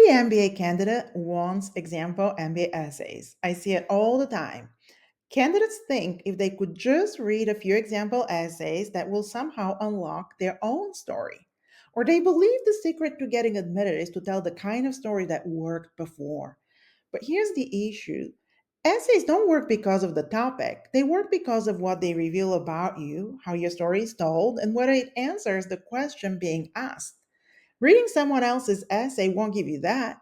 MBA candidate wants example MBA essays. I see it all the time. Candidates think if they could just read a few example essays, that will somehow unlock their own story. Or they believe the secret to getting admitted is to tell the kind of story that worked before. But here's the issue: essays don't work because of the topic, they work because of what they reveal about you, how your story is told, and whether it answers the question being asked. Reading someone else's essay won't give you that.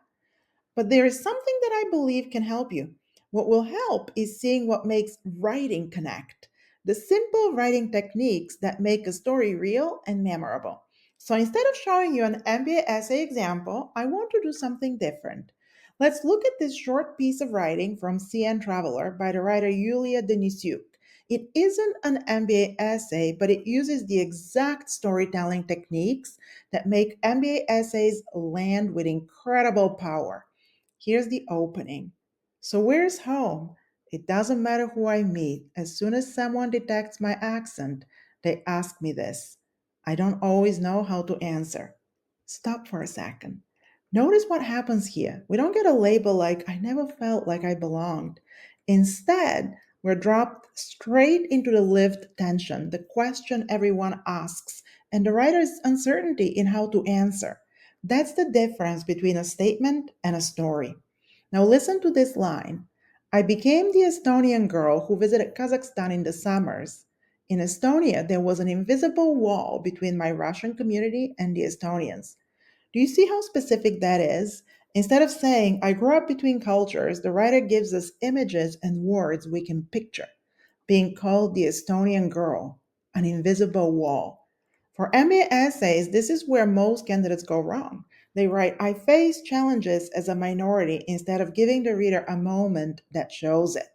But there is something that I believe can help you. What will help is seeing what makes writing connect, the simple writing techniques that make a story real and memorable. So instead of showing you an MBA essay example, I want to do something different. Let's look at this short piece of writing from CN Traveler by the writer Yulia Denisyuk. It isn't an MBA essay, but it uses the exact storytelling techniques that make MBA essays land with incredible power. Here's the opening. So, where's home? It doesn't matter who I meet. As soon as someone detects my accent, they ask me this. I don't always know how to answer. Stop for a second. Notice what happens here. We don't get a label like, I never felt like I belonged. Instead, we're dropped straight into the lived tension, the question everyone asks, and the writer's uncertainty in how to answer. That's the difference between a statement and a story. Now, listen to this line. I became the Estonian girl who visited Kazakhstan in the summers. In Estonia, there was an invisible wall between my Russian community and the Estonians. Do you see how specific that is? Instead of saying, I grew up between cultures, the writer gives us images and words we can picture. Being called the Estonian girl, an invisible wall. For MA essays, this is where most candidates go wrong. They write, I face challenges as a minority instead of giving the reader a moment that shows it.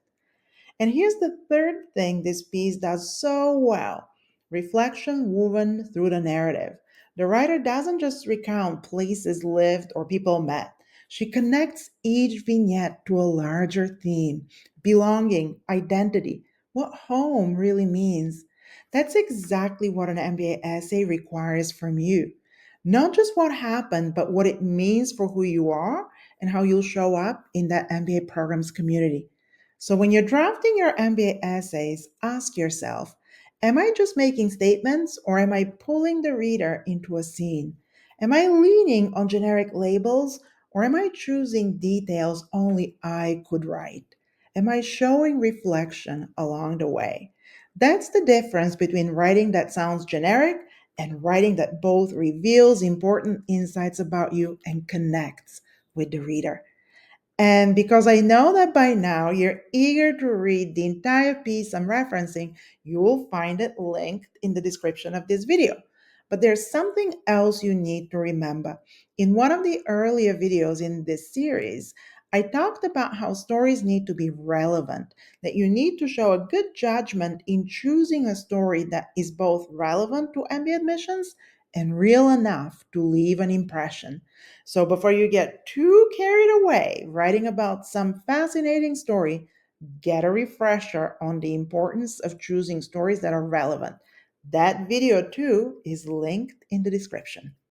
And here's the third thing this piece does so well: reflection woven through the narrative. The writer doesn't just recount places lived or people met, she connects each vignette to a larger theme: belonging, identity, what home really means. That's exactly what an MBA essay requires from you. Not just what happened, but what it means for who you are and how you'll show up in that MBA program's community. So when you're drafting your MBA essays, ask yourself, am I just making statements or am I pulling the reader into a scene? Am I leaning on generic labels or am I choosing details only I could write? Am I showing reflection along the way? That's the difference between writing that sounds generic and writing that both reveals important insights about you and connects with the reader. And because I know that by now you're eager to read the entire piece I'm referencing, you will find it linked in the description of this video. But there's something else you need to remember. In one of the earlier videos in this series, I talked about how stories need to be relevant, that you need to show a good judgment in choosing a story that is both relevant to MBA admissions and real enough to leave an impression. So before you get too carried away writing about some fascinating story, get a refresher on the importance of choosing stories that are relevant. That video too is linked in the description.